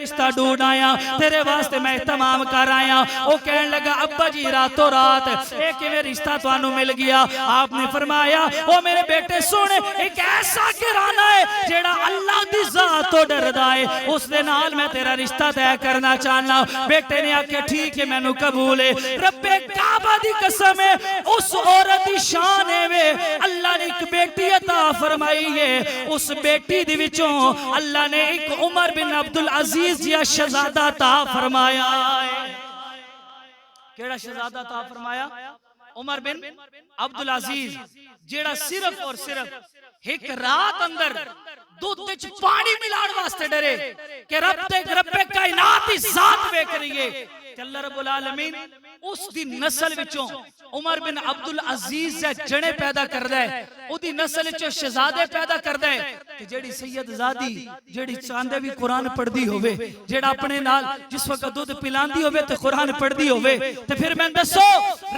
رشتہ ڈھونڈ آیا تیرے واسطے میں اہتمام کر آیا. وہ کہنے لگا ابا جی راتوں رات ایک میں رشتہ توانوں مل گیا. آپ نے فرمایا وہ میرے بیٹے سن ایک ایسا گھرانہ ہے جیڑا اللہ دی ذات تو ڈردا ہے اس دے نال میں تیرا رشتہ طے کرنا چاہنا. بیٹے نے آکھیا ٹھیک ہے مینوں قبول ہے. رب کعبہ دی قسم ہے اس عورت دی شان ہے وے اللہ نے ایک بیٹی عطا فرمائی ہے. اس بیٹی دی وچوں اللہ نے ایک عمر بن عبدالعزیز جیا شہزادہ عطا فرمایا ہے. کیڑا شہزادہ عطا فرمایا؟ عمر بن عبدالعزیز جیڑا صرف اور صرف ایک رات اندر دودھ وچ پانی ملاڑ واسطے ڈرے کہ رب کائنات دی ذات ویکھ رہی ہے کہ اللہ رب العالمین اس دی نسل وچوں عمر بن عبدالعزیز سے جنے پیدا کردا ہے. او دی نسل وچوں شہزادے پیدا کردا ہے کہ جیڑی سید زادی جیڑی چاندے بھی قرآن پڑھدی ہوئے جیڑا اپنے نال جس وقت دودھ پلاندی ہوئے تے قرآن پڑھدی ہوئے تے پھر میں دسو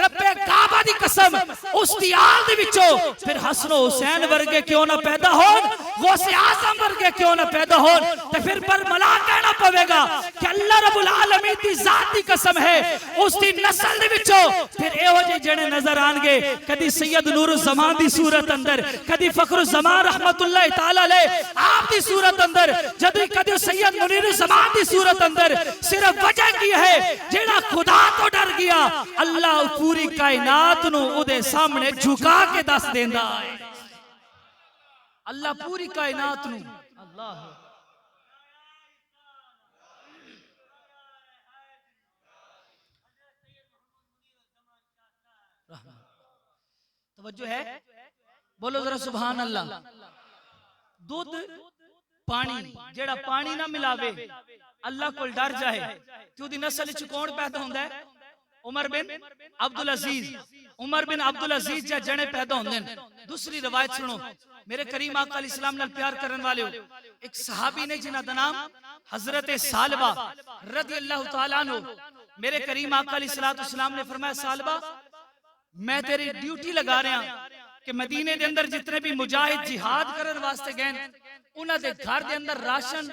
رب کعبہ دی قسم اس دی آل دی وچوں پھر حسن و حسین ورگے کیوں نہ پیدا ہون غوث اعظم ورگے کیوں نہ پیدا ہون تے پھر پر ملا کہنا پوے گا کہ اللہ رب العالمین دی ذات دی قسم ہے اس دی نسل دی وچوں پھر اے ہو جے جنے نظر آن گے. کدی سید نور الزمان دی صورت اندر کدی فخر الزمان رحمت اللہ تعالی علیہ آپ دی صورت اندر جدی کدی سید منیر الزمان دی صورت اندر. صرف وجہ کی ہے جیڑا خدا تو ڈر گیا اللہ پوری کائنات نو او دے سامنے جھکا کے دس دیندا ہے. اللہ پوری کائنات نو اللہ توجہ ہے بولو ذرا سبحان اللہ. دودھ پانی جیڑا پانی نہ ملاوے اللہ کو ڈر جائے کہ دی نسل وچ کون پیدا ہوندا ہے؟ عمر بن عبدالعزیز. عمر بن عبدالعزیز جا جنے پیدا ہوندے ہیں. دوسری روایت سنو میرے کریم آقا علیہ السلام نال پیار کرن والے ہو ایک صحابی نے جنہاں دا نام حضرت سالبہ رضی اللہ تعالیٰ عنہ. میرے کریم آقا علیہ السلام نے فرمایا سالبہ میں تیری ڈیوٹی لگا رہا ہوں کہ مدینے دے اندر جتنے بھی مجاہد جہاد کرن واسطے گئے انہاں دے گھر دے اندر راشن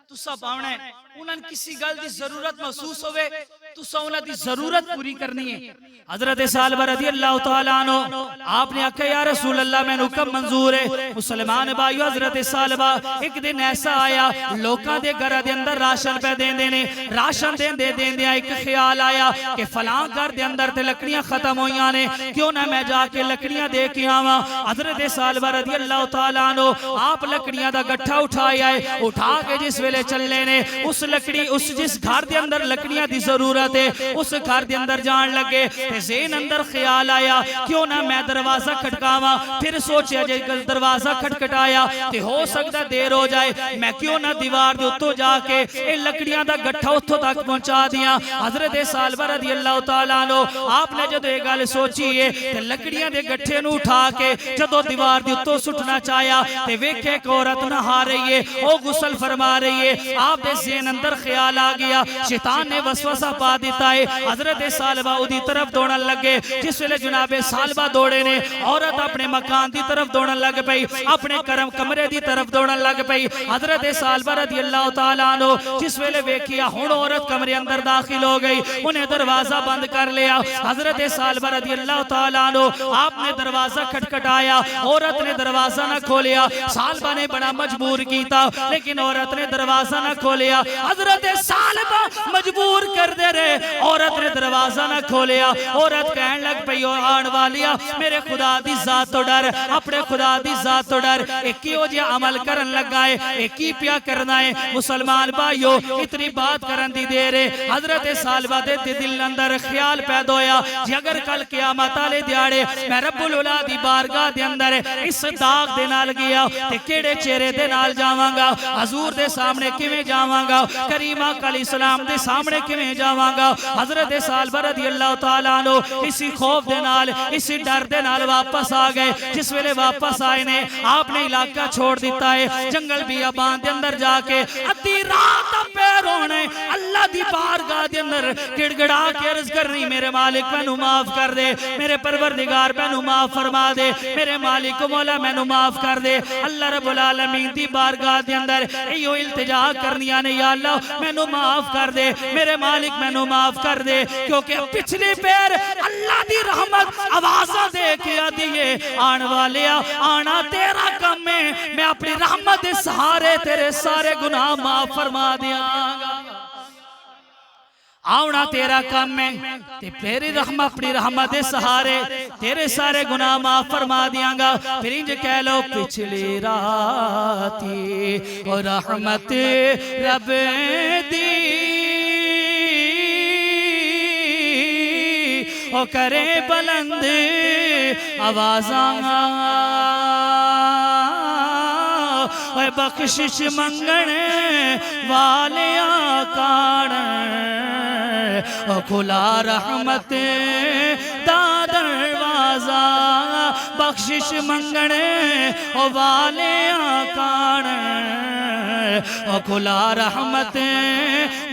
تسا پاونا ہے. انہاں کسی گل دی ضرورت محسوس ہوئے تسا انہاں دی ضرورت پوری کرنی ہے. حضرت سالبہ رضی اللہ تعالیٰ عنہ آپ نے کہا یا رسول اللہ میں حکم منظور ہے. مسلمان بھائیو حضرت سالبہ ایک دن ایسا آیا لوکاں دے گھر دے اندر راشن پہ دین دینے راشن دین دے ایک خیال آیا کہ فلاں گھر دے اندر تے لکڑیاں ختم ہوئیاں نے کیوں نہ میں جا کے لکڑیاں دے کے آواں. حضرت سالبہ رضی اللہ تعالیٰ عنہ آپ لکڑیاں دا گٹھا اٹھایا ہے. اٹھا کے جس ویلے چلنے نے اس لکڑی اس جس گھر دے اندر لکڑیاں دی ضرورت ہے اس گھر دے اندر جان لگے تے ذہن اندر خیال آیا کیوں نہ میں دروازہ کھٹکاواں. پھر سوچیا جے دروازہ کھٹکھٹایا تے ہو سکتا دیر ہو جائے میں کیوں نہ دیوار دے اوتوں جا کے اے لکڑیاں دا گٹھا اوتھوں تک پہنچا دیاں. حضرت سالبہ رضی اللہ تعالیٰ عنہ آپ نے جدو یہ گل سوچی ہے تے لکڑیاں دے گٹھے نو اٹھا کے جدو دیوار دے اوتوں سٹنا چاہیا تے ویکھے ایک عورت نہا رہی ہے او غسل فرما رہی ہے. آپ دے ذہن اندر خیال آ گیا شیطان نے وسوسہ پا دیتا ہے. حضرت سالبہ اودی طرف دوڑن لگے. جس ویلے جناب سالبہ دوڑے نے عورت اپنے مکان دی طرف دوڑن لگ پئی اپنے کمرے دی طرف دوڑن لگ پئی. حضرت سالبہ رضی اللہ تعالیٰ عنہ جس ویلے ویکھیا ہن عورت کمرے اندر داخل ہو گئی انہیں دروازہ بند کر لیا. حضرت سالبہ رضی اللہ تعالیٰ عنہ آپ نے دروازہ کھٹکھٹایا عورت نے دروازہ نہ کھولیا. سالبہ نے بڑا مجبور کیتا لیکن عورت نے دروازہ نہ کھولیا. حضرت سالبہ مجبور کر دے رہے عورت نے دروازہ نہ کھولیا. عورت کہن لگ پئی آن والیا میرے خدا دی ذات تو ڈر اپنے خدا دی ذات تو ڈر ایک ہی ہو جے عمل کرن لگا ہے ایک ہی پیا کرنا ہے. مسلمان بھائیو اتنی بات کرن دی دے رہے حضرت سالبہ دے دل اندر خیال پیدا ہویا جی اگر کل قیامت والے دیہاڑے میں رب العلا دی بارگاہ دے اندر اس داغ دے نال گیا تے کیڑے چہرے دے نال جاواں گا حضور دے سامنے کیویں جاواں گا کریم آقا علیہ السلام دے سامنے کیویں جاواں گا. حضرت سالبہ رضی اللہ تعالیٰ عنہ اسی خوف دے نال اسی ڈر دے نال واپس آ گئے. جس ویلے واپس آئے نے آپ نے علاقہ چھوڑ دیتا ہے جنگل بیابان دے اندر جا کے ادھی رات پیر ہونے اللہ دی بارگاہ دے اندر گڑ گڑا کے عرض کرنی میرے مالک مینوں معاف کر دے، میرے پروردگار مینوں معاف فرما دے، میرے مالک مولا مینوں معاف کر دے۔ اللہ رب العالمین دی بارگاہ دے اندر ایو التجا کرنیاں نے، یا اللہ مینوں معاف کر دے، میرے مالک مینوں معاف کر دے، کیونکہ پچھلی پیر اللہ دی رحمت آوازاں دے کے آدیے آن والیا آنا تیرا کم ہے، میں اپنی رحمت دے سہارے تیرے سارے گناہ معاف فرما دیا گا۔ آونا تیرا کام ہے تے پھر رحمت اپنی رحمت دے سہارے تیرے سارے گناہ معاف فرما دیاں گا۔ پھر انج کہہ لو پچھلی راتی اور رحمت رب دی او کرے بلند آوازاں، اے بخشش منگن والیاں کان او کھلا رحمت دا دروازہ، بخشش منگن والیاں کان او کھلا رحمت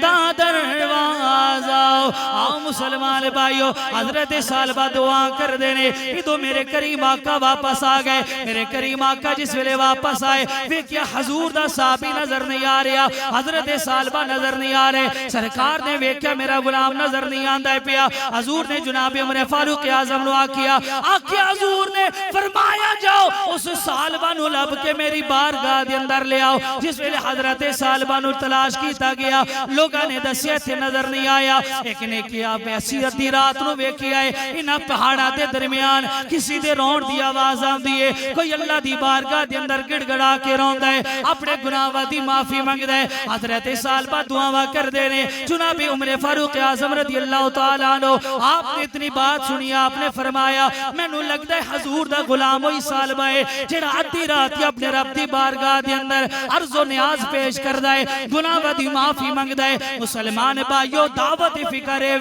دا دروازہ۔ آؤ مسلمان بھائیو، حضرت سالبہ دعا کر دینے، ادھو میرے کریم آقا واپس آ گئے۔ میرے کریم آقا جس ویلے واپس آئے وہ کیا حضور دا صحابی نظر نہیں آ رہا، حضرت سالبہ نظر نہیں آ رہے، سرکار نے ویکھیا میرا غلام نظر نہیں آندا ہے پیا۔ حضور نے جناب عمر فاروق اعظم نو آکھیا حضور نے فرمایا جاؤ اس سالبہ نو لب کے میری بارگاہ دے اندر لے آؤ۔ جس ویلے حضرت سالبہ نو تلاش کیتا گیا، لوگاں نے دسیا تھے نظر نہیں آیا، ایک نے کیا بیسی ادھی رات نو ویکھی آئے انہاں پہاڑاں دے درمیان کسی دے رون دی آواز آندی ہے، کوئی اللہ دی بارگاہ دے اندر گڑ گڑا کے روندا ہے، اپنے گناہاں دی معافی منگدا ہے۔ حضرت سالبہ دعاواں کر دے نے، جناب عمر فاروق اعظم رضی اللہ تعالیٰ عنہ آپ نے اتنی بات سنی، آپ نے فرمایا مینوں لگدا ہے حضور دا غلام وہی سالبہ ہے جڑا ادھی رات اپنے رب دی بارگاہ دے اندر عرض و نیاز پیش کردا ہے، گناہاں دی معافی منگدا ہے۔ مسلمان بھائیو دعوت فکر ہے،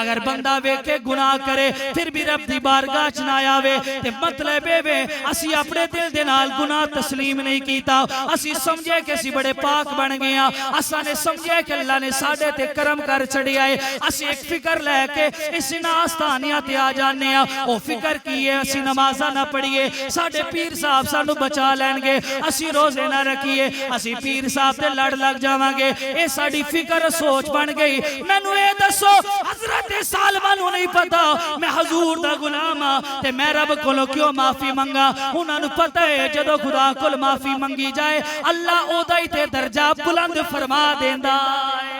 اگر بندہ ویکھے گناہ کرے پھر بھی رب دی بارگاہ چ نہ آوے تے مطلب ہے اسی اپنے دل دے نال گناہ تسلیم نہیں کیتا، اسی سمجھے کہ اسی بڑے پاک بن گئے ہاں، اساں نے سمجھے کہ اللہ نے ساڈے تے کرم کر چھڑیا ہے، اسی ایک فکر لے کے اس ناستانیاں تے آ جانے ہاں، او فکر کیے اسی نمازاں نہ پڑھیے ساڈے پیر صاحب سانو بچا لین گے، اسی روزے نہ رکھیے اسی پیر صاحب تے لڑ لگ جاواں گے، اے ساڈی فکر سوچ بن گئی۔ مینوں اے دسو حضرت سالبہ نوں نہیں پتا میں حضور دا غلام ہاں تے میں رب کولوں کیوں معافی منگا؟ انہاں نوں پتہ ہے جدوں خدا کول معافی منگی جائے اللہ او دا ہی تے درجہ بلند فرما دیندا ہے،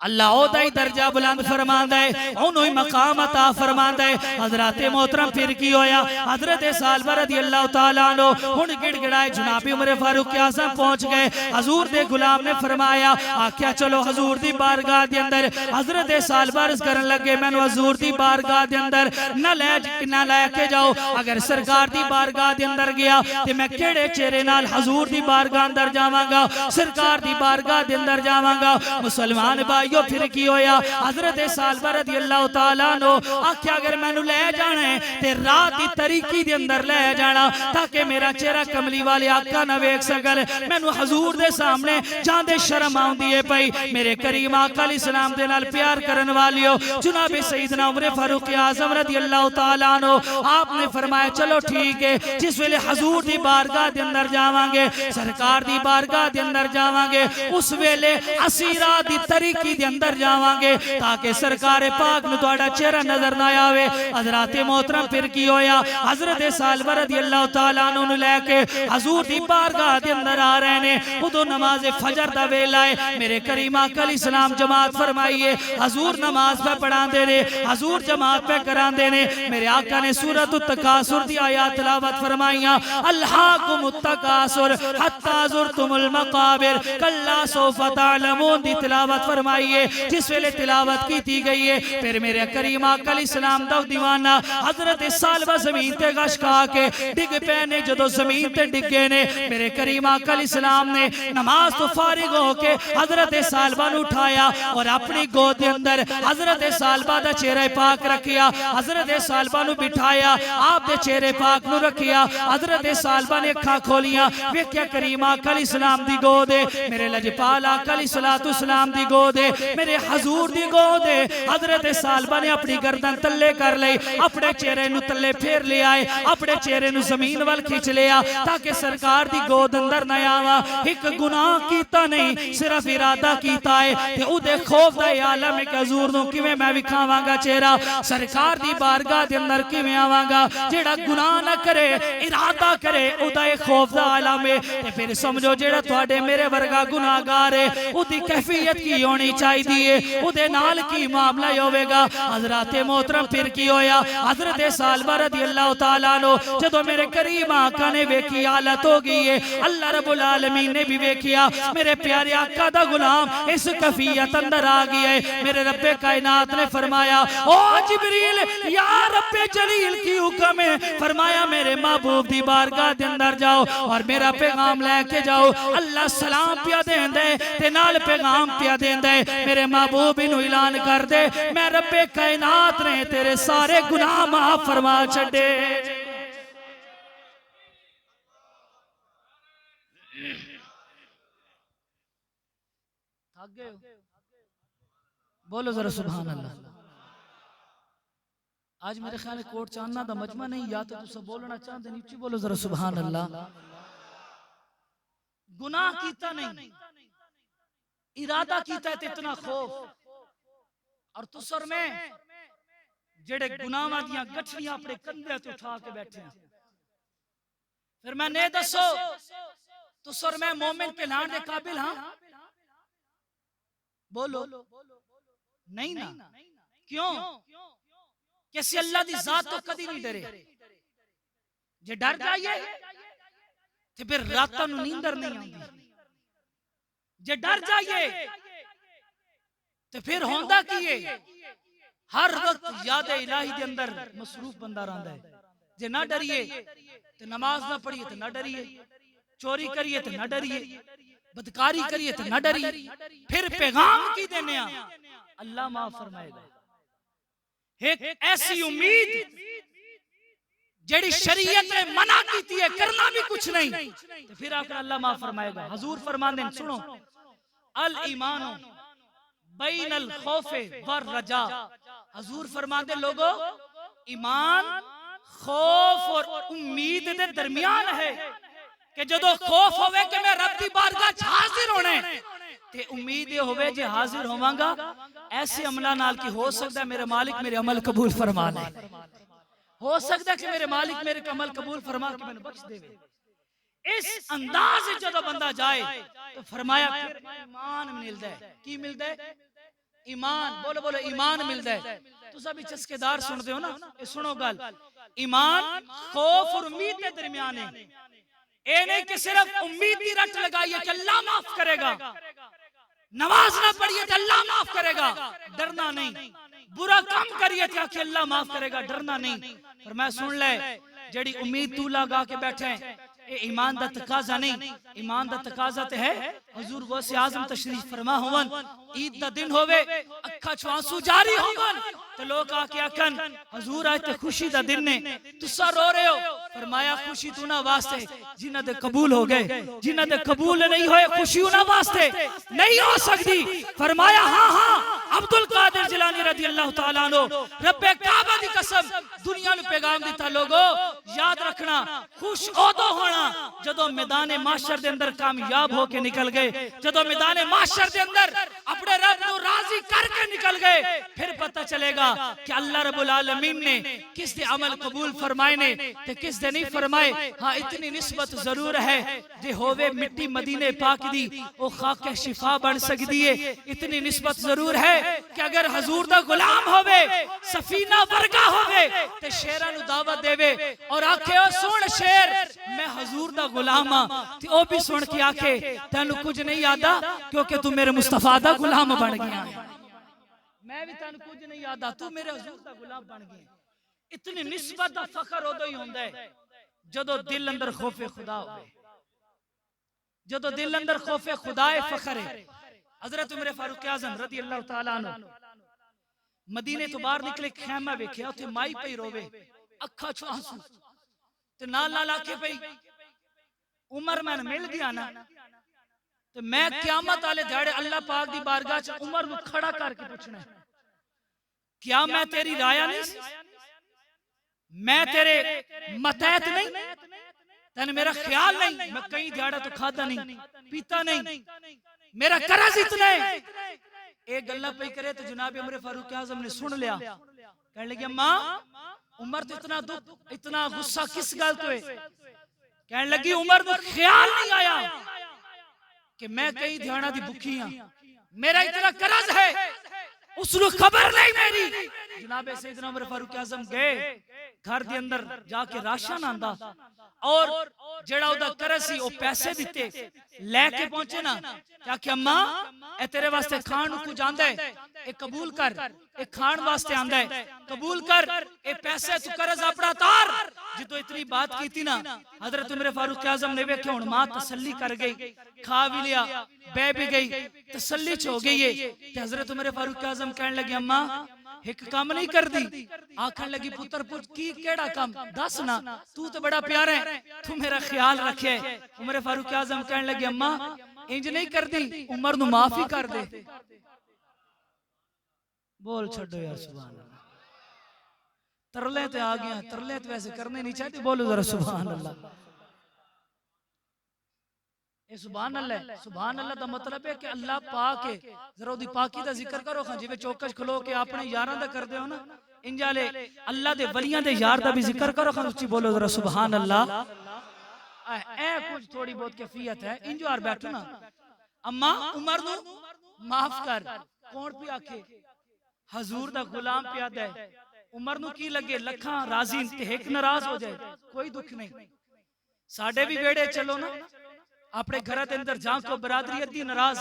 اللہ او دا ہی درجہ بلند فرماندا ہے، انہوں ہی مقام عطا فرماندا ہے۔ حضرات محترم پھر کی ہویا، حضرت سالبہ رضی اللہ تعالیٰ عنہ ہن گڑ گڑائے جناب عمر فاروق اعظم پہنچ گئے، حضور دے غلام نے فرمایا آکھیا چلو حضور دی بارگاہ دے اندر۔ حضرت سالبہ عرض کرن لگے مینوں حضور دی بارگاہ دے اندر نہ لے کے جاؤ، اگر سرکار دی بارگاہ دے اندر گیا تے میں کیڑے چہرے نال حضور دی بارگاہ اندر جاواں گا، سرکار دی بارگاہ دے اندر جاواں گا۔ مسلمان بھائی پھر کی ہویا، حضرت سالبہ رضی اللہ تعالیٰ عنہ آکھیا اگر میں نو لے جانا ہے تے رات دی طریقی دے اندر لے جانا تاکہ میرا چہرہ کملی والے آقا نہ ویکھ سکن، میں نو حضور دے سامنے جان دے شرم آؤندی ہے پئی۔ میرے کریم آقا علیہ السلام دے نال پیار کرن والیو جناب سیدنا عمر فاروق اعظم رضی اللہ تعالیٰ عنہ آپ نے فرمایا چلو ٹھیک ہے، جس ویلے حضور دی بارگاہ دے اندر جاواں گے، سرکار دی بارگاہ دے اندر جاواں گے، اس ویلے اسی رات دی طریقی دے اندر جاواں گے تاکہ سرکار پاک نو تہاڈا چہرہ نظر نہ آوے۔ حضرات محترم پھر کی ہویا، حضرت سالبہ رضی اللہ تعالیٰ عنہ نو لے کے حضور دی بارگاہ دے اندر آ رہے نے، ادو نماز فجر دا ویلا ہے، میرے کریم آقا علیہ السلام جماعت فرمائیے، حضور نماز پہ پڑھان دے نے، حضور جماعت پہ کران دے نے، میرے آقا نے سورۃ التکاثر دی آیات تلاوت فرمائیاں، الہاکم التکاثر حتی زرتم المقابر کلا سوف تعلمون دی تلاوت فرمائیے۔ جس ویلے تلاوت کی تھی گئی ہے پھر میرے کریم آقا علیہ السلام دا دیوانہ حضرت سالبہ زمین تے غش کھا کے ڈگ پینے، جدو زمین تے ڈگے نے میرے کریم آقا علیہ السلام نے نماز تو فارغ ہو کے حضرت سالبہ نو اٹھایا اور اپنی گود دے اندر حضرت سالبہ دا چہرہ پاک رکھیا، حضرت سالبہ نو بٹھایا، آپ دے چہرے پاک نو رکھیا، حضرت سالبہ نے اکھاں کھولیاں، ویکھیا کریم آقا علیہ السلام دی گود ہے، میرے لجپال آقا علیہ السلام دی گود ہے، میرے حضور دی گو دے حضرت ثعلبہ نے اپنی گردن تلے کر لئی اپنے چہرے نو تلے پھیر لے آئے اپنے چہرے نو زمین وال کھچ لیا تاکہ سرکار دی گود اندر نہ آوا ایک گناہ کیتا نہیں صرف ارادہ کیتا ہے تے او دے خوف دا عالم ایک حضور نو کیویں میں وکھاواں گا چہرہ سرکار دی بارگاہ دے اندر کیویں آواں گا جیڑا گناہ نہ کرے ارادہ کرے او دا خوف دا عالم ہے تے پھر سمجھو جیڑا تواڈے میرے ورگا گناہگار ہے او دی کیفیت کی ہونی چاہیے او دے نال کی معاملہ ہوے گا حضرات محترم پھر کی ہویا حضرت ثعلبہ رضی اللہ تعالیٰ عنہ جدو میرے کریم آقا نے ویکھی حالت ہو گئی ہے اللہ رب العالمین نے بھی ویکھیا میرے پیارے آقا دا غلام اس کیفیت اندر آ گیا ہے میرے رب کائنات نے فرمایا او جبریل یا رب جلیل کی حکم ہے فرمایا میرے محبوب دی بارگاہ دے اندر جاؤ اور میرا پیغام لے کے جاؤ اللہ سلام پیا دین دے تے نال پیغام پیا دین دے میرے محبوب انہوں اعلان کر دے میں رب کائنات نے تیرے سارے گناہ معاف فرما چھڑے بولو ذرا سبحان اللہ آج میرے خیال کوٹ چاننا دا مجمع نہیں یا تو سب بولنا چاہتے نیچی بولو ذرا سبحان اللہ گناہ کیتا نہیں ارادہ کیتا ہے اتنا خوف اور تسر میں جڑے گناہ دیاں گٹھڑیاں اپنے کندھے تو اٹھا کے بیٹھے ہیں پھر میں نے دسو تسر میں مومن کے لان دے قابل ہاں بولو نہیں نا کیوں کیسے اللہ دی ذات تو کدی نہیں ڈرے جے ڈر جائیے تو پھر راتاں نو نیندر نہیں آندی جے ڈر جائیے تو پھر ہوندہ کیے ہر وقت یاد الہی دے اندر مصروف بندہ رہندا ہے جے نہ ڈریے تو نماز نہ پڑھیے تو نہ ڈریے چوری کریے تو نہ ڈریے بدکاری کریے تو نہ ڈریے پھر پیغام کی دینے اللہ معاف فرمائے گا ایک ایسی امید جڑی شریعت نے منع کیتی ہے کرنا بھی کچھ نہیں تو پھر آکر اللہ معاف فرمائے گا حضور فرمان دیں سنو الایمان بین الخوف والرجا حضور فرمان دیں لوگو ایمان خوف اور امید دے درمیان ہے کہ جدو خوف ہوئے کہ میں رب دی بارگاہ حاضر ہونے تے امید یہ ہوئے جے حاضر ہوواں گا ایسے عملہ نال کی ہو سکتا ہے میرے مالک میرے عمل قبول فرما لے ہو سکتا ہے کہ میرے مالک میرے عمل قبول فرما کے میں نے بخش دے اس انداز سے جدو بندہ جائے تو فرمایا پھر ایمان ملتا ہے کی ملتا ہے ایمان بولو بولو ایمان ملتا ہے تو سب چسکے دار سنتے ہو نا سنو گل ایمان خوف اور امید کے درمیان ہے اے نہیں کہ صرف امید کی رٹ لگائیے کہ اللہ معاف کرے گا نماز نہ پڑھیے تو اللہ معاف کرے گا ڈرنا نہیں برا کام کریے کہ اللہ معاف کرے گا ڈرنا نہیں فرمایا سن لے جڑی امید تو لگا کے بیٹھے ہیں اے ایمان دا تقاضا نہیں ایمان دا تقاضا تے ہے حضور غوث اعظم تشریف فرما ہون عید دا دن ہوئے اکھا چھوانسو جاری ہون تو لوگ آکے آکن حضور آئے تے خوشی دا دن نے تسا رو رہے ہو فرمایا خوشی تو نہ واسطے جنہ دے قبول ہو گئے جنہ دے قبول نہیں ہوئے خوشی نہ واسطے نہیں ہو سکتی فرمایا ہاں ہاں عبدالقادر جیلانی رضی اللہ تعالیٰ عنہ رب کعبہ دی قسم دنیا نے پیغام دیتا لوگو یاد رکھنا خوش عہدہ ہونا جدو میدان معاشر دے اندر کامیاب ہو کے نکل گئے جدو میدان معاشر دے اندر اپنے رب کو راضی کر کے نکل گئے پھر پتہ چلے گا کہ اللہ رب العالمین نے کس دے عمل قبول فرمائے نے تے کس دے نہیں فرمائے ہاں اتنی نسبت ضرور ہے جے ہوئے مٹی مدینے پاک دی وہ خاک شفا بن سکتی ہے اتنی نسبت ضرور ہے کہ اگر حضور دا غلام ہوئے سفینہ ورگا ہوئے تے شیرہ نو دعوت دے وے اور آکھے او سن شیر میں حضور دا غلام ہاں تے او بھی سن کے آکھے تینو کچھ نہیں یادا کیونکہ تو میرے مصطفیٰ دا غلام بن گیا ہے میں بھی تینو کچھ نہیں یادا تو میرے حضور دا غلام بن گیا اتنی نسبت دا فخر ہو دو ہی ہوندہ ہے جدو دل اندر خوف خدا ہوئے جدو دل اندر خوف خدا فخر ہے حضرت عمر فاروق اعظم رضی اللہ تعالیٰ عنہ مدینے تو باہر نکلے خیمہ ویکھیا اتھے مائی پئی روے اکھا چھوانسو تے نال نال آکھے پئی عمر میں مل گیا نا تو میں قیامت والے دھاڑے اللہ پاک دی بارگاہ چ عمر نو کھڑا کر کے پوچھنا ہے کیا میں تیری رایا نہیں میں تیرے متحت نہیں تین میرا خیال نہیں میں کہیں دھاڑا تو کھاتا نہیں پیتا نہیں میرا قرض اتنا ہے ایک گلہ پہ کرے تو جناب عمر فاروق اعظم نے سن لیا کہنے لگی اماں عمر تو اتنا دکھ اتنا غصہ کس گل تو ہے کہنے لگی عمر تو خیال نہیں آیا کہ میں کئی دھیانہ دی بکھی ہاں میرا اتنا قرض ہے اس نے خبر نہیں میری جناب سیدنا عمر فاروق اعظم گئے گھر دے اندر جا کے راشن آندا اور جڑا او دا قرض سی او پیسے دیتے لے کے پہنچے نا کیا کہ اماں اے تیرے واسطے کھان کو جاندا ہے اے قبول کر اے کھان واسطے آندا ہے قبول کر اے پیسے تو قرض اپنا تار جدو اتنی بات کی تھی نا حضرت عمر فاروق اعظم نے ویکھے ہن ماں تسلی کر گئی کھا بھی لیا بے بھی گئی تسلی چ ہو گئی ہے کہ حضرت عمر فاروق اعظم کہنے لگے اماں ایک کام نہیں کر دی آکھن لگی پتر پوچھ کی کیڑا کام دس نا تو بڑا پیارا ہے تو میرا خیال رکھے عمر فاروق اعظم کہنے لگے اماں انج نہیں کر دی عمر نو معافی کر دے بول چھڑو یار سبحان اللہ ترلے تے آ گیا ترلے تے ویسے کرنے نہیں چاہتے بولو ذرا سبحان اللہ اے سبحان اللہ دا مطلب ہے کہ اللہ پاک ہے ذرا دی پاکی دا ذکر کرو خان جی چوکش کھلو کے اپنے یاراں دا کر دیو نا انجالے اللہ دے ولیاں دے یار دا بھی ذکر کرو خان اچھی بولو ذرا سبحان اللہ اے کچھ تھوڑی بہت کیفیت ہے انجو آر بیٹھو نا اما عمر نو معاف کر کون پہ آکھے حضور دا غلام پیاد ہے عمر نو کی لگے لکھاں راضی انتہیک ناراض ہو جائے کوئی دکھ نہیں ساڑھے بھی بیڑے چلو نا اپنے گھر دے اندر جہاں کو برادری ادھی ناراض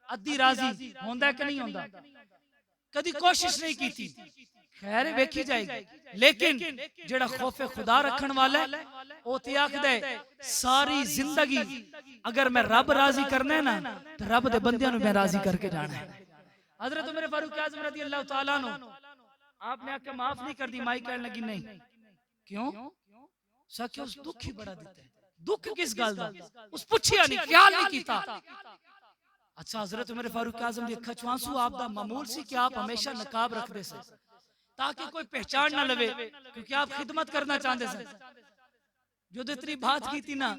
ادھی راضی ہوندا ہے کہ نہیں ہوندا کدی کوشش نہیں کی تھی خیر ویکھی جائے گی لیکن جڑا خوف خدا رکھن والا ہے او تے آکھدا ہے ساری زندگی اگر میں رب راضی کرنا ہے نا تو رب دے بندیاں نو میں راضی کر کے جانا ہے حضرت عمر فاروق اعظم رضی اللہ تعالیٰ عنہ آپ نے آکے معاف نہیں کر دی مائی کہنے لگی نہیں کیوں سکے اس دکھ ہی بڑا دیتا ہے دکھ کس گل دا اس پوچھیا نہیں خیال نہیں کیتا اچھا حضرت عمر فاروق اعظم دی اکھا چوانسو آپ دا معمول سی کہ آپ ہمیشہ نقاب رکھ دے سے تاکہ کوئی پہچان نہ لوے کیونکہ آپ خدمت کرنا چاہتے سے جو اتنی بات کی تھی نا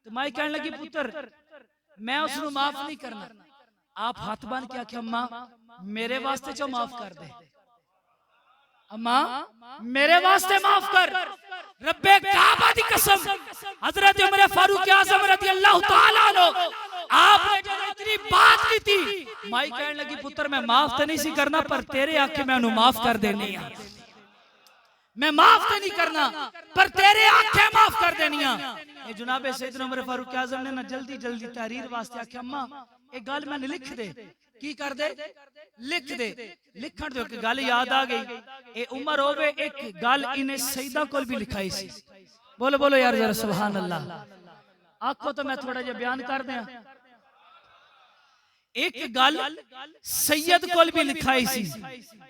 تو مائی کہنے لگی پتر میں اس نے معاف نہیں کرنا آپ ہاتھ بان کیا کہ اماں میرے واسطے جو معاف کر دے اماں میرے واسطے معاف کر رب کعبہ دی قسم حضرت عمر فاروق اعظم رضی اللہ تعالیٰ عنہ آپ نے جو اتنی بات کی تھی مائی کہنے لگی پتر میں معاف تو نہیں سی کرنا پر تیرے آنکھیں میں انہوں معاف کر دینی ہیں میں معاف تو نہیں کرنا پر تیرے آنکھیں معاف کر دینی ہیں یہ جناب سیدنا عمر فاروق اعظم نے نا جلدی جلدی تحریر واسطے آکھیں اماں ایک گال میں نے لکھ دے کی کر دے لکھ دے لکھن دے کہ گال یاد آ گئی اے عمر ہوئے ایک گال انہیں سیدہ کول بھی لکھائی سی بولو بولو یار ذرا سبحان اللہ آنکھوں تو میں تھوڑا جا بیان کر دیں ایک گال سید کول بھی لکھائی سی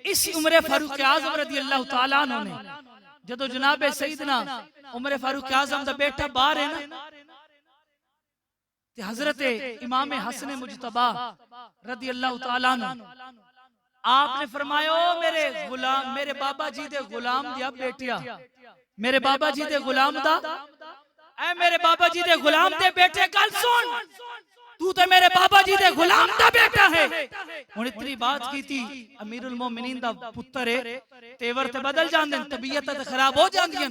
اس عمر فاروق اعظم رضی اللہ تعالیٰ عنہ نے جدو جناب سیدنا عمر فاروق اعظم دا بیٹا باہر ہے نا حضرت امام حسن مجتبہ رضی اللہ تعالیٰ عنہ آپ نے فرمایا میرے غلام میرے بابا جی دے غلام دیا بیٹیا میرے بابا جی دے غلام دا اے میرے بابا جی دے غلام دے بیٹے کل سن تو تے میرے بابا جی دے غلام دا بیٹا ہے انہوں اتنی بات کی تھی امیر المومنین دا پتر ہے تیور تے بدل جان دیں طبیعت تے خراب ہو جان دیں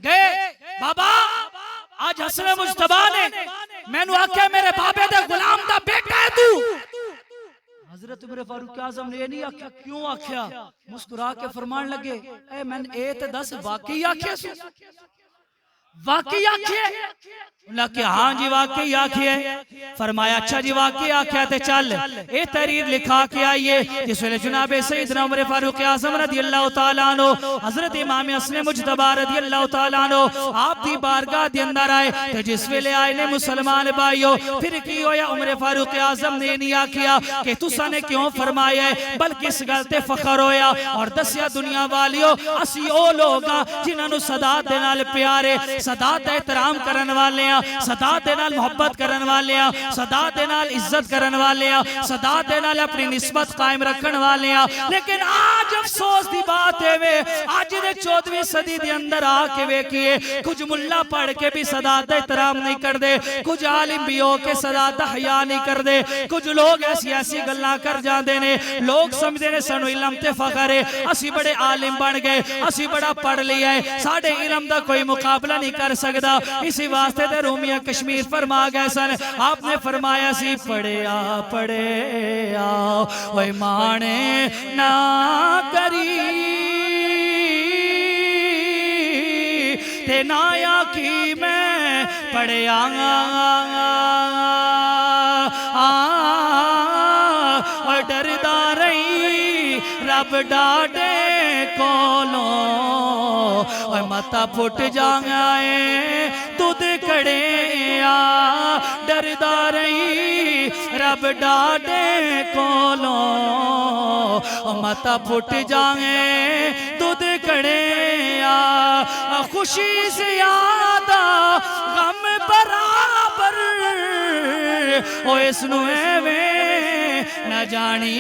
گئے بابا آج حسن مجتبہ نے میں نو آکھے میرے بابے دے غلام دا بیٹا ہے تو حضرت عمر فاروق اعظم نے یہ نہیں آکھیا کیوں آکھیا مسکرا کے فرمان لگے اے میں اے تے دس واقعی آکھیا سو واقعی آکھیا اللہ کہ ہاں جی واقعی آکھیا فرمایا اچھا جی واقعی آکھیا تے چل اے تحریر لکھا کے آئیے جس ویلے جناب سیدنا عمر فاروق اعظم رضی اللہ تعالیٰ عنہ حضرت امام حسن مجتبہ رضی اللہ تعالیٰ عنہ آپ دی بارگاہ دی اندر آئے تے جس ویلے آئے نے مسلمان بھائیو پھر کی ہویا عمر فاروق اعظم نے نہیں آکھیا کہ تسا نے کیوں فرمایا ہے بلکہ اس گلتے فخر ہویا اور دسیا دنیا والیو اسی او لوگا جنہاں نو صدا دے نال پیارے صداعت دا احترام کرن والے ہیں، صداعت دے نال محبت کرن والے ہیں، صداعت دے نال عزت کرن والے ہیں، صداعت دے نال اپنی نسبت قائم رکھن والے ہیں. لیکن آج افسوس دی بات ہے وے آج دے 14ویں صدی دے اندر آ کے ویکھیے کچھ ملا پڑھ کے بھی صداعت دا احترام نہیں کر دے، کچھ عالم بھی ہو کے صداعت دا حیا نہیں کر دے، کچھ لوگ ایسی ایسی گلاں کر جاندے نے، لوگ سمجھدے نے سانو علم تے فخر ہے، اسی بڑے عالم بن گئے، اسی بڑا پڑھ لیا ہے، ساڈے علم دا کوئی مقابلہ نہیں کر سکدا. اسی واسطے تے رومیہ کشمیر فرما گئے سن، آپ نے فرمایا سی پڑھیا پڑھیا اوے مانے نہ کری تے نایا کی میں پڑھیا اور ڈردا رہی رب ڈاڈے کولوں اور متا پھٹ جائے دودھ کڑے ڈردا رہی رب ڈاڈے کولوں اور متا پھٹ جائے دودھ کڑے خوشی زیادہ غم برابر او اس نو ایویں نہ جانی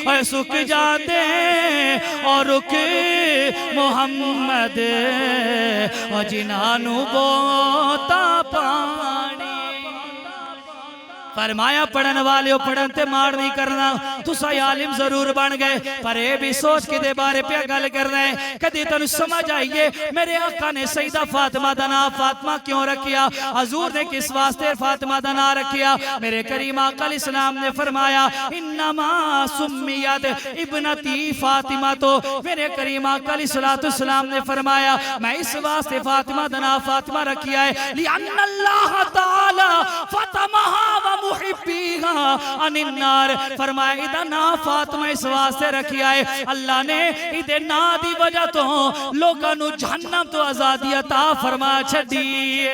اور سکھ جاتے اور رک محمد اور جنانو بوتا پانی. فرمایا پڑھن والے ہو پڑھن تے مار نہیں کرنا، تسا عالم ضرور بن گئے پر اے بھی سوچ کے دے بارے پہ گل کر رہے ہیں کدی تنو سمجھ آئیے میرے آقا نے سیدہ فاطمہ دا نام فاطمہ کیوں رکھیا، حضور نے کس واسطے فاطمہ دا نام رکھیا. میرے کریم آقا علیہ السلام نے فرمایا انما سمیت ابنتی فاطمہ، تو میرے کریم آقا علیہ السلام نے فرمایا میں اس واسطے فاطمہ دا نام فاطمہ رکھیا ہے لِأَنَّ اللَّهَ تَعَالَى فَطَمَهَا وَمُحِبِّهَا عَنِ النَّارِ. فرمایا ادھا نا فاطمہ اس واسطے رکھیا ہے اللہ نے ادھے نا دی وجہ تو لوگاں نو جہنم تو آزادی عطا فرما چھڑیے،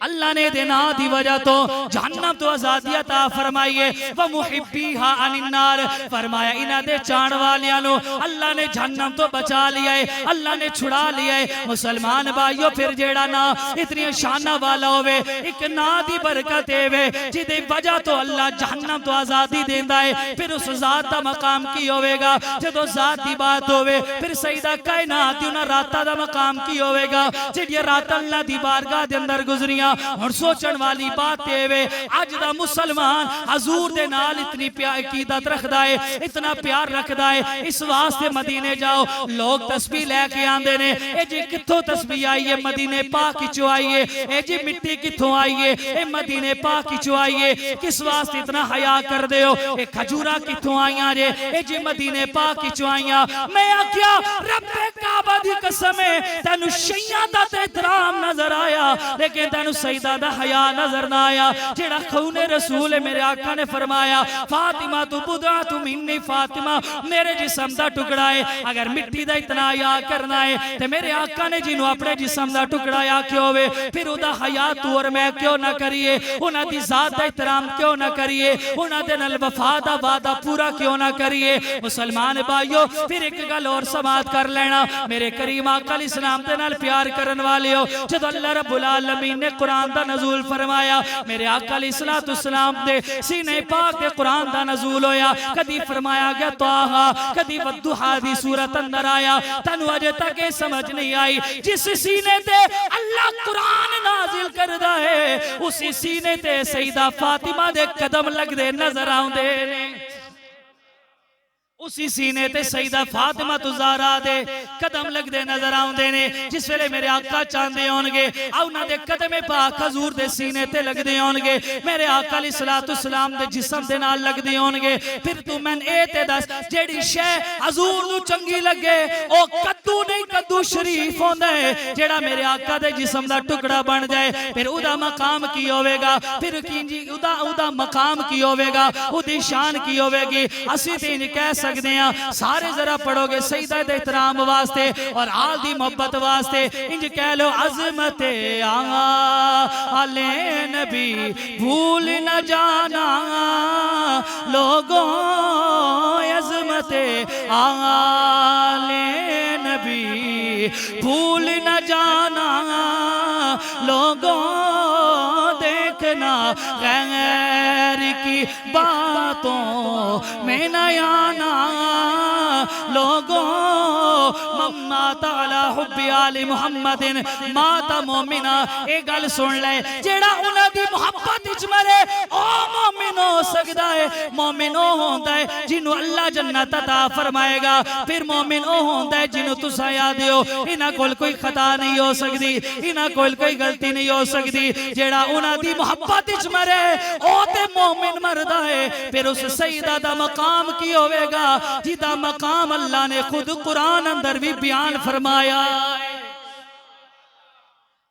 اللہ نے دینا دی وجہ تو جہنم تو آزادی عطا فرمائیے. وَمُحِبِّهَا عَنِ النَّارِ فرمایا انہاں دے چان والیاں نو اللہ نے جہنم تو بچا لیا ہے، اللہ نے چھڑا لیا ہے. مسلمان بھائیو پھر جیڑا نا اتنی شانہ والا ہوئے ایک نا دی برکت ہوئے جدے وجہ تو اللہ جہنم تو آزادی دیندہ ہے، پھر اس ذات دا مقام کی ہوئے گا جدو ذات دی بات ہوئے، پھر سیدہ کائنات دیونا راتا دا مقام کی ہوئے گا جدی رات اللہ دی بارگاہ دے اندر گزریاں. اور سوچن والی بات ہوئے آج دا مسلمان حضور دے نال اتنی پیار عقیدت رکھ دائے، اتنا پیار رکھ دائے، اس واسطے مدینے جاؤ لوگ تسبیح لے کے آندے نے اے جی کتھوں تسبیح آئیے مدینے پاک کی چو آئیے، اے جی مٹی کتھوں آئیے اے مدینے پاک کی چو آئیے، کس واسطے اتنا حیاء کر دے ہو اے کھجورہ کتھوں آئیاں جے اے جی مدینے پاک کی چو آئیاں. میں آکیا رب کعبہ دی قسمیں تینو شیعہ دا احترام نظر آیا لیکن تینو سیدہ دا حیاء نظر نہ آیا. جیڑا خون رسول میرے آقا نے فرمایا فاطمہ تو بدعت منی، فاطمہ میرے جسم دا ٹکڑا ہے، اگر مٹی دا اتنا حیاء کرنا ہے تے میرے آقا نے جنہوں اپنے جسم دا ٹکڑا یا کیوں ہوئے پھر او دا حیاء تو اور میں کیوں نہ کریے، انہاں دی ذات دا احترام کیوں نہ کریے، انہاں دے نال وفا دا وعدہ پورا کیوں نہ کریے. مسلمان بھائیو پھر ایک گل اور سماعت کر لینا میرے کریم آقا علیہ السلام دے نال پیار کرن والے ہو جدو اللہ رب العالمین نے قرآن دا نزول فرمایا میرے آقا علیہ السلام دے سینے پاک دے قرآن دا نزول ہویا، کدی فرمایا گیا توہا، کدی ودوحا دی صورت اندر آیا. تنو اجے تک سمجھ نہیں آئی جس سینے تے اللہ قرآن نازل کردہ ہے اسی سینے تے سیدہ فاطمہ دے قدم لگ دے نظر آؤں دے، اسی سینے تے سیدہ فاطمہ زہرا دے قدم لگ دے نظر آؤں دے نے. جس ویلے میرے آقا چاندے ہونگے اونا دے قدم پاک حضور دے سینے تے لگ دے ہونگے، میرے آقا علیہ السلام دے جسم دے نال لگ دے ہونگے. پھر تو میں اے تے دس جیڑی شے حضور نو چنگی لگے او کدو نہیں کدو شریف ہوندے جیڑا میرے آقا دے جسم دا ٹکڑا بن جائے پھر او دا مقام کی ہوئے گا، پھر او دا مقام کی ہوئے گا، او دی شان کی ہوئے گی. اسی تین کہہ سکتے سکتے ہیں سارے ذرا پڑھو گے سیدہ دے احترام واسطے اور آل دی محبت واسطے انج کہہ لو عظمت آل نبی بھول نہ جانا لوگوں عظمت آل نبی بھول نہ جانا لوگوں دیکھنا غیر کی باتوں میں نہ آنا لوگوں مات علی حب آل محمد مات مومنہ ایک گل سن لے جیڑا انہاں دی محبت اچ مرے او مومن ہو سکدا ہے مومن او ہوندا ہے جنوں اللہ جنت عطا فرمائے گا پھر مومن او ہوندا ہے جنوں تساں یاد ہو انہاں کول کوئی خطا نہیں ہو سکدی انہاں کول کوئی غلطی نہیں ہو سکدی جیڑا انہاں دی محبت اچ مرے او تے مومن مردا ہے پھر اس سیدہ دا مقام کی ہوئے گا جدا مقام اللہ نے خود قرآن اندر بھی بیان فرمایا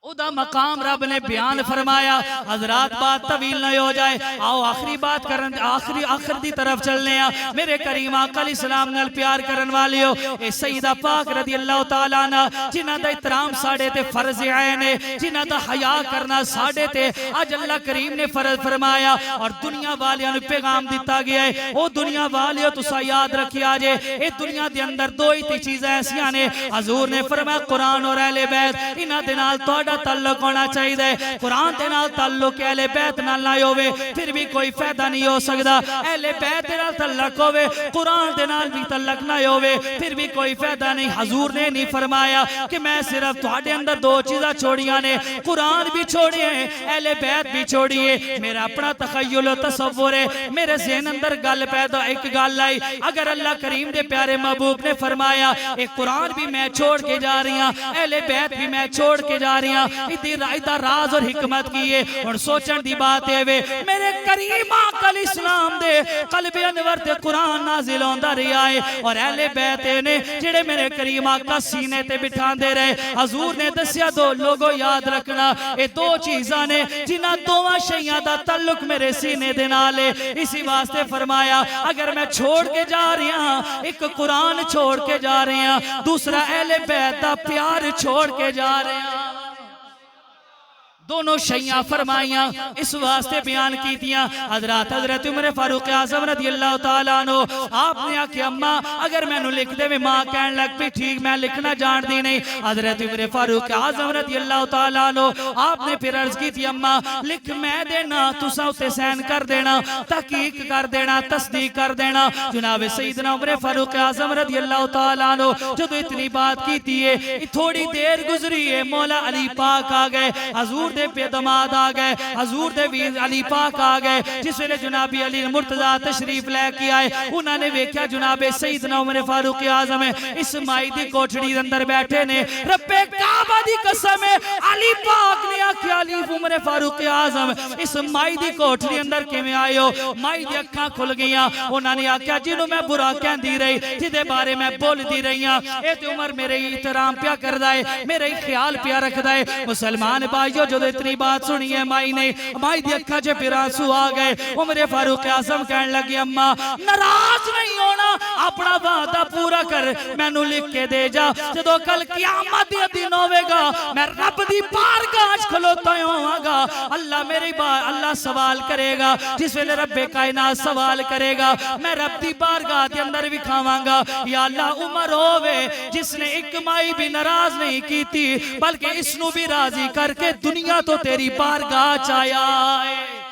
ادا مقام رب نے بیان فرمایا حضرات بات طویل نہ ہو جائے آؤ آخری بات کرن آخر دی طرف چلنے ہیں میرے کریم آقا علیہ السلام نال پیار کرن والے ہو اے سیدہ پاک رضی اللہ تعالیٰ عنہ جنہ دا احترام ساڑے تے فرض عین ہے جنہ دا حیا کرنا ساڑے تے آج اللہ کریم نے فرض فرمایا اور دنیا والیاں نے پیغام دیتا گیا ہے او دنیا والیاں تسا یاد رکھی آجے اے دنیا دے اندر دو ہی چیزیں ایسیاں نے حضور نے فرمایا قرآن اور اہل بیت انہاں دے نال تہاڈا تعلق ہونا چاہیے قرآن دے نال تعلق اہل بیت نال نہ ہوے پھر بھی کوئی فائدہ نہیں ہو سکدا اہل بیت دے نال تعلق ہوے قرآن دے نال بھی تعلق نہ ہوے پھر بھی کوئی فائدہ نہیں حضور نے نہیں فرمایا کہ میں صرف تہاڈے اندر دو چیزاں چھوڑیاں نے قرآن بھی چھوڑیے اہل بیت بھی چھوڑیے میرا اپنا تخیل و تصور ہے میرے ذہن اندر گل پیدا ایک گل آئی اگر اللہ کریم دے پیارے محبوب نے فرمایا ایک قرآن بھی میں چھوڑ کے جا رہی ہوں اہل بیت بھی میں چھوڑ کے جا رہی ہوں ادھر راز اور حکمت کیے اور سوچن دی بات ہے میرے کریم آقا علیہ السلام دے قلب انور تے قرآن نازل ہوندا رہیا ہے اور اہل بیت نے جڑے میرے کریم آقا سینے تے بٹھان دے رہے حضور نے دسیا دو لوگوں یاد رکھنا اے دو چیزاں نے جنہاں دوواں شیاں دا تعلق میرے سینے دے نال ہے اسی واسطے فرمایا اگر میں چھوڑ کے جا رہی ہوں ایک قرآن چھوڑ کے جا رہی ہوں دوسرا اہل بیت دا پیار چھوڑ کے جا رہے ہیں دونوں شیعہ فرمائیاں اس واسطے بیان کی دیا حضرت عمر فاروق اعظم رضی اللہ تعالیٰ عنہ آپ نے آکے اماں اگر میں نو لکھ دے میں ماں کہن لگ پی ٹھیک میں لکھنا جان دی نہیں حضرت عمر فاروق اعظم رضی اللہ تعالیٰ عنہ آپ نے پھر عرض کی تھی اماں لکھ میں دینا تسا اتے سین کر دینا تحقیق کر دینا تصدیق کر دینا جناب سیدنا عمر فاروق اعظم رضی اللہ تعالیٰ عنہ جدو اتنی بات کی تھی تھوڑی دیر گزری ہے مولا علی پاک آگئے حضور دے پہ دماد آگئے حضور دے ویر علی پاک آگئے جس ویلے جنابی علی مرتضی تشریف لے کے آئے انہوں نے ویکھیا جناب سیدنا عمر فاروق اعظم اس مائی دی کوٹھڑی اندر بیٹھے نے رب کعبہ دی قسم علی پاک نے آکھیا علی عمر فاروق اعظم اس مائی دی کوٹھڑی اندر کیویں آئے ہو مائی دی اکھاں کھل گئیاں انہوں نے آکھیا جنوں میں برا کہندی رہی جدے بارے میں بول دی رہی ہاں اے تے عمر میرے احترام پیا کردا ہے میرے خیال پیا رکھدا ہے مسلمان بھائیو جو اتنی بات سنی ہے مائی نے مائی دی اکھا جے پھر آنسو آ گئے عمر فاروق اعظم کہنے لگی اماں ناراض نہیں ہونا اپنا وعدہ پورا کر میں نو لکھ کے دے جا جدو کل قیامت دی دن ہوے گا میں رب دی بارگاہ کھلوتا ہوں گا اللہ میری بار اللہ سوال کرے گا جس ویلے رب کائنات سوال کرے گا میں رب دی بارگاہ دے اندر بھی کھاواں گا یا اللہ عمر ہووے جس نے ایک مائی بھی ناراض نہیں کی تھی بلکہ اس نو بھی راضی کر کے دنیا تو تیری بارگاہ چایا ہے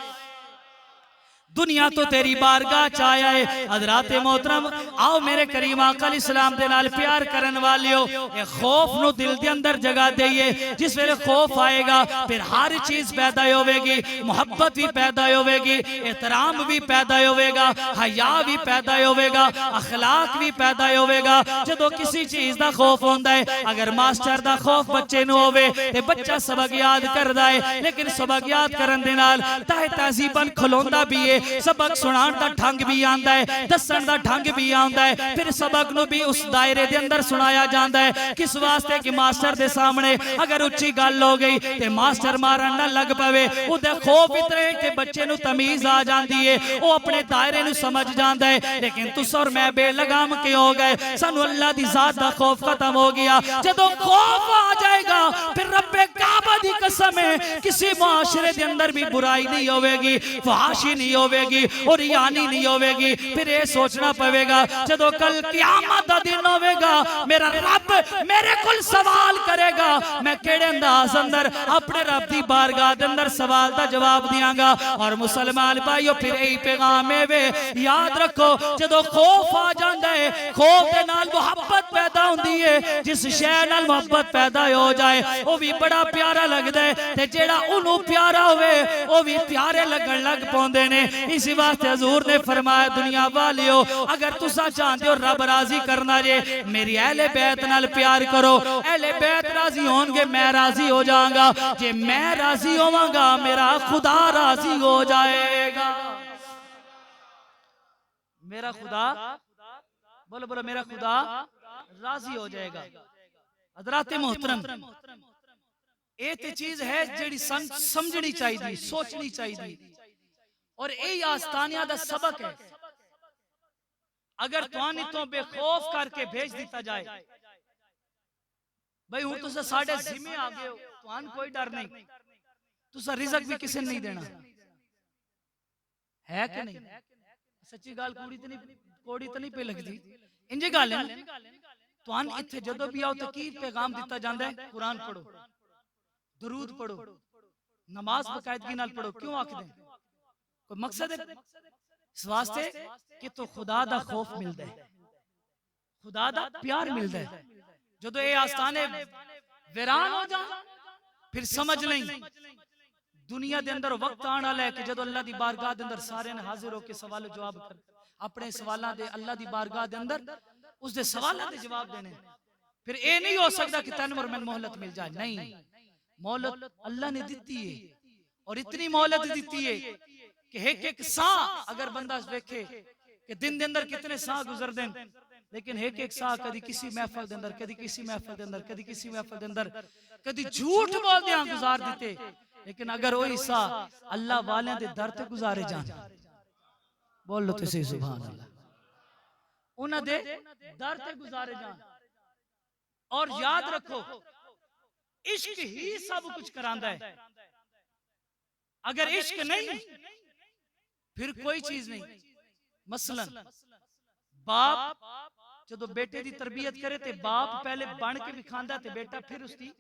دنیا تو تیری بارگاہ چایا ہے حضرات محترم آؤ میرے کریم آقا علیہ السلام دے نال پیار کرن والیو اے خوف نو دل دے اندر جگہ دئیے جس ویلے خوف آئے گا پھر ہر چیز پیدا ہوئے گی محبت بھی پیدا ہوئے گی احترام بھی پیدا ہوئے گا حیا بھی پیدا ہوئے گا اخلاق بھی پیدا ہوئے گا جدو کسی چیز دا خوف ہوندا ہے اگر ماسٹر دا خوف بچے نو ہوئے تے بچہ سبق یاد کر دائے لیکن سبق یاد کرن دے نال تہذیباً کھلوندا بھی ہے سبق سنان دا ڈھنگ بھی آندا ہے، دسن دا ڈھنگ بھی آندا ہے، پھر سبق نو بھی اس دائرے دے اندر سنایا جاندا ہے۔ کس واسطے کہ ماسٹر دے سامنے اگر اچھی گل ہو گئی تے ماسٹر مارن نہ لگ پوے، او دے خوف اتنے کہ بچے نو تمیز آ جاندی ہے، او اپنے دائرے نو سمجھ جاندا ہے۔ لیکن تس اور میں بے لگام کیوں ہو گئے؟ سانو اللہ دی ذات دا خوف ختم ہو گیا۔ جدو خوف آ جائے گا پھر رب کعبہ دی قسم ہے کسی معاشرے دے اندر بھی برائی نہیں ہوئے گی، فحاشی نہیں ہوئے گی، اور یعنی نہیں ہوئے گی۔ پھر یہ سوچنا پوے گا جدو کل قیامت دا دن ہوئے گا میرا رب میرے کل سوال کرے گا، میں کیڑے انداز اندر اپنے رب دی بارگاہ دے اندر سوال دا جواب دیاں گا۔ اور مسلمان بھائیو پھر یہی پیغام ہے، یاد رکھو جدو خوف آ جاندا ہے، خوف دے نال محبت پیدا ہوندی ہے۔ جس شے نال محبت پیدا ہو جائے وہ بھی بڑا پیارا لگدا ہے، تے جیڑا انہوں پیارا ہوئے وہ بھی پیارے لگن لگ پوندے نے۔ اسی واسطے حضور نے فرمایا دنیا والیو اگر تسا چاہتے ہو رب راضی کرنا جے میری اہل بیت نال پیار کرو، اہل بیت راضی ہون گے میں راضی ہو جاؤں گا، جے میں راضی ہوں گا میرا خدا راضی ہو جائے گا۔ میرا خدا بولو بولو میرا خدا راضی ہو جائے گا۔ حضرات محترم ایک چیز ہے جیڑی سمجھنی چاہیے، سوچنی چاہیے، اور اے آستانیہ دا سبق ہے۔ اگر توانی تو بے خوف کر کے بھیج دیتا جائے بھئی ہوں تو سے ساڑھے ذمہ آگے ہو، توان کوئی ڈر نہیں، تو سے رزق بھی کسی نہیں دینا ہے کہ نہیں؟ سچی گال کوڑی تو نہیں پہ لگ دی انجی گال ہے۔ توان اتھے جدو بھی آؤ تو کی پیغام دیتا جاندہ ہے؟ قرآن پڑھو، درود پڑھو، نماز بقائدگی نال پڑھو۔ کیوں آکھ دیں؟ کوئی مقصد ہے؟ اس واسطے کہ تو خدا دا خوف ملتا ہے، خدا دا پیار ملتا ہے۔ جدو اے آستانے ویران ہو جائیں پھر سمجھ لیں دنیا دے اندر وقت آنا لے کہ جدو اللہ دی بارگاہ دے اندر سارے نے حاضر ہو کے سوال و جواب کر اپنے سوالہ دے اللہ دی بارگاہ دے اندر اس دے سوالہ دے جواب دینے۔ پھر اے نہیں ہو سکتا کہ تین مرمن محلت مل جائے، نہیں، محلت اللہ نے دیتی ہے، اور اتنی محلت دیتی ہے کہ ایک ایک ساں اگر بندہ دیکھے کہ دن دے اندر کتنے ساں گزر دیں، لیکن ایک ایک ساں کدی کسی محفل دے اندر، کدی کسی محفل دے اندر، کدی کسی محفل دے اندر، کدی جھوٹ بول دیاں گزار دیتے، لیکن اگر وہی ساں اللہ والے دے در تے گزارے جان، بول لو تسی سبحان اللہ، انہاں دے در تے گزارے جان۔ اور یاد رکھو عشق ہی سب کچھ کراندہ ہے، اگر عشق نہیں پھر کوئی چیز نہیں۔ مثلا باپ جدو بیٹے دی تربیت کرے تے باپ پہلے بن کے بھی کھاندہ تے بیٹا پھر اس کی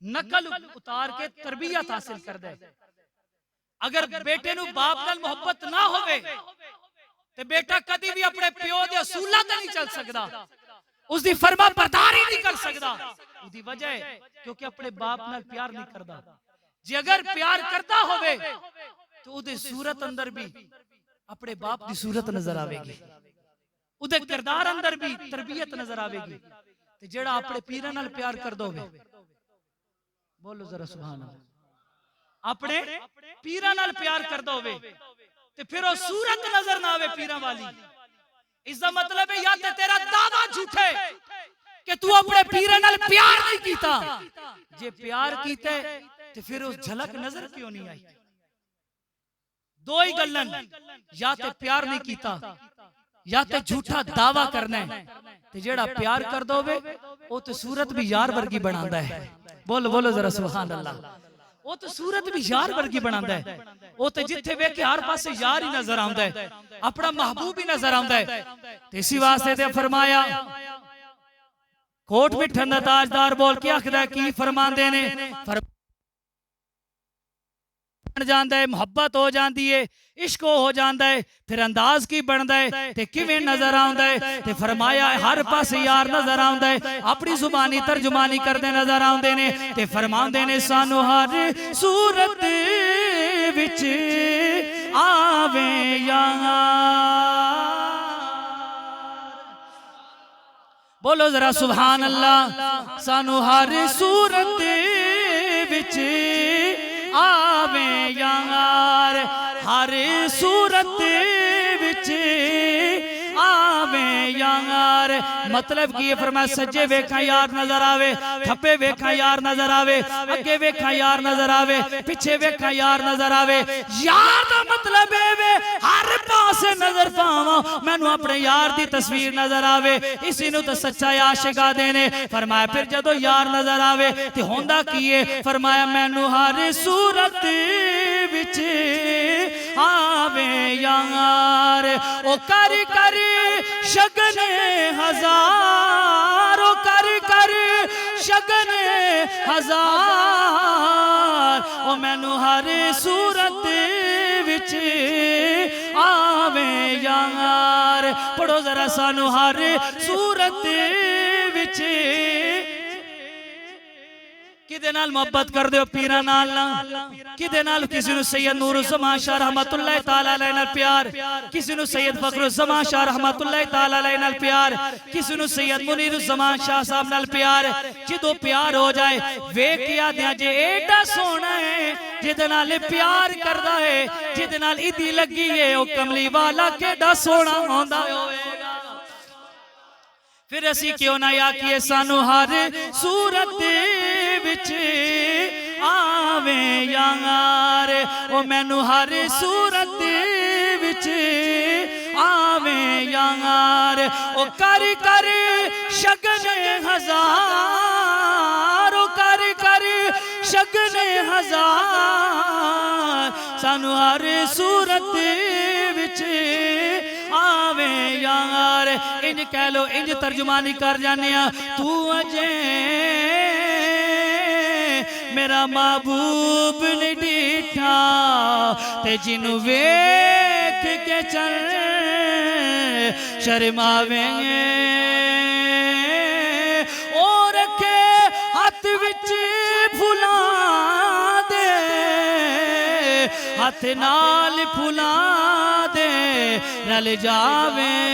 نقل اتار کے تربیت حاصل کر دے۔ اگر بیٹے نو باپ نال محبت نہ ہوئے تے بیٹا کدی بھی اپنے پیو دے اصولہ تے نہیں چل سکدا، اس دی فرما برداری نہیں کر سکدا۔ اس دی وجہ ہے کیونکہ اپنے باپ نال پیار نہیں کردا۔ جی اگر پیار کرتا ہوئے تو او دے صورت اندر بھی اپنے باپ دی صورت نظر آوے گی، او دے کردار اندر بھی تربیت نظر آوے گی۔ تے جیڑا اپنے پیرہ نال پیار کر دو گے، بولو ذرا سبحان اللہ، اپنے پیرہ نال پیار کر دو گے تے پھر وہ صورت نظر نہ آوے پیرہ والی۔ اس دا مطلب ہے یا تے تیرا دعویٰ جھوٹے کہ تو اپنے پیرہ نال پیار نہیں کیتا، جے پیار کیتے تے پھر اس جھلک نظر کیوں نہیں آئی؟ دو ہی گلن، یا تے پیار نہیں کیتا یا تے جھوٹا دعویٰ کرنا ہے۔ تے جیڑا پیار کر دو گے وہ تو صورت بھی یار ورگی بناندہ ہے، بولو بولو ذرا سبحان اللہ، وہ تو صورت بھی یار ورگی بناندہ ہے، وہ تو جتھے بے کے ہر پاسے یار ہی نظر آندہ ہے، اپنا محبوب ہی نظر آندہ ہے۔ تو اسی واسطے تے فرمایا کوٹ مٹھن دا تاجدار بول کے آخدہ کی فرمان دینے جاندہ ہے، محبت ہو جاندی ہے، عشق ہو جاندہ ہے، پھر انداز کی بندہ ہے تے کیویں نظر آندہ ہے تے فرمایا ہے ہر پاس یار نظر آندہ ہے، اپنی زبانی ترجمانی کردے نظر آندے نے تے فرماندے نے سانو ہر صورت وچ آویں یار، بولو ذرا سبحان اللہ، سانو ہر صورت وچ آویں یار، ہر صورت وچ آویں یار. مطلب کی فرمایا سجے ویکھاں یار نظر آوے, کھبے ویکھاں یار نظر آوے, اگے ویکھاں یار نظر آوے, پیچھے ویکھاں یار نظر آوے. یار دا مطلب ہے ہر پاسے نظر پاواں مینوں اپنے یار دی تصویر نظر آوے. اسی نوں تے سچا عاشق آدے نے. فرمایا پھر جدو یار نظر آوے تے ہوندا کی ہے؟ فرمایا مینوں ہر صورت وچ آوے یار. او کر کر شگن ہزار, او کر کر شگن ہزار, او مینوں ہر صورت وچ آوے یار. پڑھو ذرا سانو ہر صورت وچ. کدے نال محبت کر دیو پیرا نال نا, کدے نال کسی نو سید نور الزمان شاہ رحمت اللہ تعالی علیہ نال پیار, کسی نو سید فخر الزمان شاہ رحمت اللہ تعالی علیہ نال پیار, کسی نو سید منیر الزمان شاہ صاحب نال پیار. جدو پیار ہو جائے ویکھیا دیاں جے ایڈا سونا ہے جدے نال پیار کردا ہے, جدے نال ایدی لگی ہے او کملی والا کیڈا سونا ہوندا ہوئے گا. پھر اسی کیوں نہ آکھیے سانو ہر صورت وچ آویں یار, او مینوں ہر صورت وچ آویں یار. او کر کر شگن ہزار, او کر کر شگن ہزار, سانو ہر صورت وچ آویں یار. انج کہہ لو, انج ترجمانی کر جانے ہیں. تو اجے میرا محبوب نے ڈیٹھا تے جنو ویکھ کے چل شرماویں اور رکھے ہاتھ وچ پھلاں دے, ہاتھ نال پھلاں دے رل جاویں.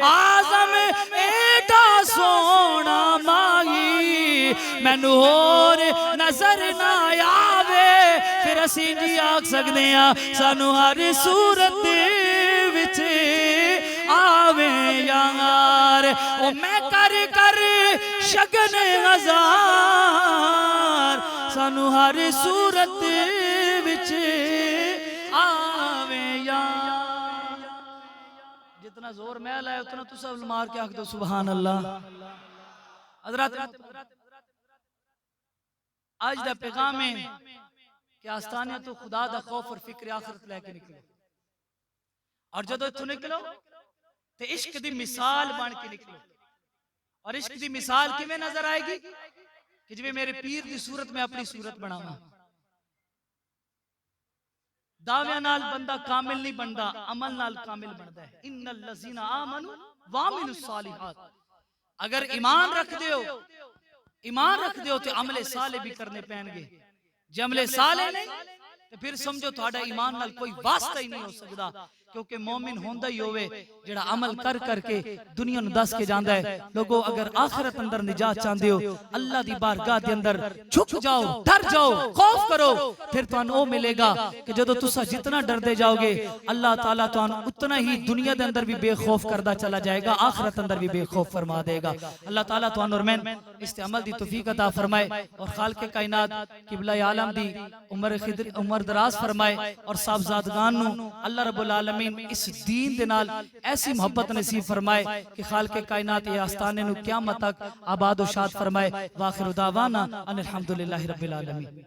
آزم ایڈا سونا مائی مینوں ہور نظر نہ آوے. پھر اسی جی آکھ سکدے ہاں سانو ہر صورت وچ آویں یار. او میں کر کر شگن ہزار, سانو ہر صورت وچ آویں یار. جتنا زور میں لائے اتنا تو سب مار کے آکھ دو سبحان اللہ. حضرات آج دا پیغام ہے کہ آستانے تو خدا دا خوف اور فکر آخرت لے کے نکلو, اور جدو اتو نکلو تے عشق دی مثال بن کے نکلو. اور عشق دی مثال کی میں نظر آئے گی کہ جب میرے پیر دی صورت میں اپنی صورت بناواں. دعویاں نال بندہ کامل نہیں بندا, عمل نال کامل بندا ہے. ان الذین آمنوا وعملوا الصالحات. اگر ایمان رکھ دیو, ایمان رکھ دیو تے عمل صالح بھی کرنے پہن گے. جے عمل صالح نہیں تو پھر سمجھو تہاڈا ایمان نال کوئی واسطہ ہی نہیں ہو سکدا, کیونکہ مومن ہوندا ہی ہوئے جڑا عمل کر کر کے دنیا نو دس کے جاندا ہے. لوگو اگر آخرت اندر نجات چاہندے ہو اللہ دی بارگاہ دے اندر جھک جاؤ, ڈر جاؤ, خوف کرو, پھر تانوں او ملے گا کہ جدو تسا جتنا ڈر دے جاؤ گے اللہ تعالیٰ تانوں اتنا ہی دنیا دے اندر بھی بے خوف کردہ چلا جائے گا, آخرت اندر بھی بے خوف فرما دے گا. اللہ تعالیٰ تانوں اور میں اس عمل دی توفیق عطا فرمائے, اور خالق کائنات قبلہ عالم دی عمر دراز فرمائے, اور صاحبزادگان نو اللہ رب العالمین اس دین دے نال ایسی محبت نصیب فرمائے کہ خالق کائنات یہ آستانے نو قیامت تک آباد و شاد فرمائے. واخر دعوانا ان الحمدللہ رب العالمین.